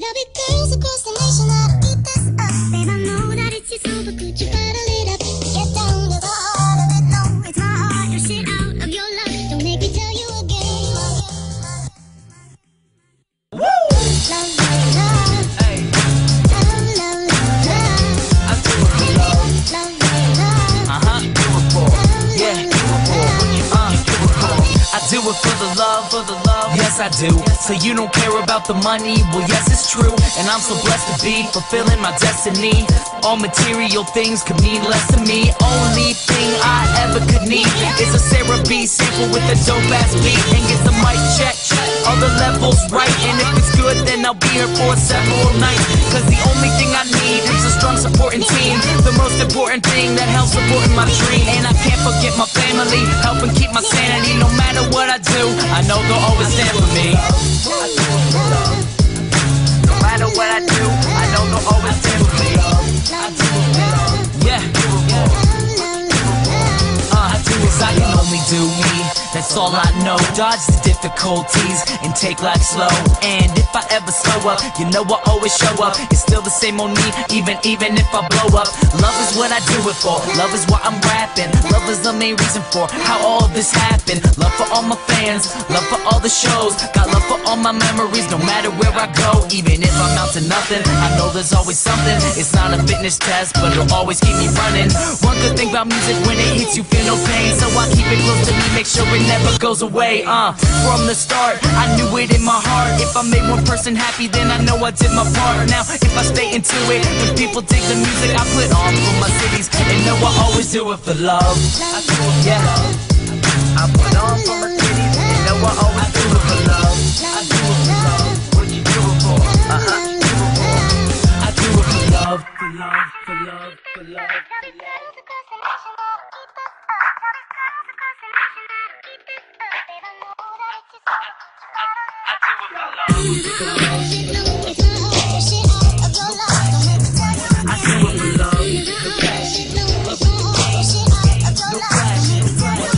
There'll be girls across the nation that'll eat this up. Babe, I know that it's your soul, but could you bottle it up? Get down to the heart of it, no, it's my heart. Your shit out of your love, don't make me tell you again. Woo! Love, love, love. Hey. Love, love, love, love. I do it for love. Love, love, love. Do it for. Yeah, do it for. Do it for. I do it for the love, yes I do. So you don't care about the money, well yes it's true. And I'm so blessed to be fulfilling my destiny. All material things could mean less to me. Only thing I ever could need is a Sarah B sample with a dope ass beat. And get the mic check, all the levels right. And if it's good then I'll be here for several nights. Cause the only thing I need is a strong supporting team. The most important thing that helps supporting my dream. And I can't forget my family, helping keep my sanity. No matter what I do, I know they'll always stand for me. I do it for love. No matter what I do, I know they'll always stand for me. I do it for love. Yeah. I do as I can only do me. That's all I know. Dodge the difficulties and take life slow. And if I ever slow up, you know I always show up. It's still the same on me, even if I blow up. Love is what I do it for. Love is why I'm rapping. Love is the main reason for how all this happened. Love for all my fans, love for all the shows. Got love for all my memories, no matter where I go. Even if I'm out to nothing, I know there's always something. It's not a fitness test, but it'll always keep me running. One good thing about music, when it hits you feel no pain. So I keep it close to me, make sure it never goes away. From the start, I knew it in my heart. If I made one person happy, then I know I did my part. Now, if I stay into it, when people dig the music I put on for my cities, and know I always do it for love. I do it, yeah. I put on for my cities, and know I always do it for love. I do it for love. What you do it for? Do it for. I do it for love, for love, for love, for love, for love.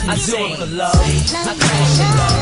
I do it for love.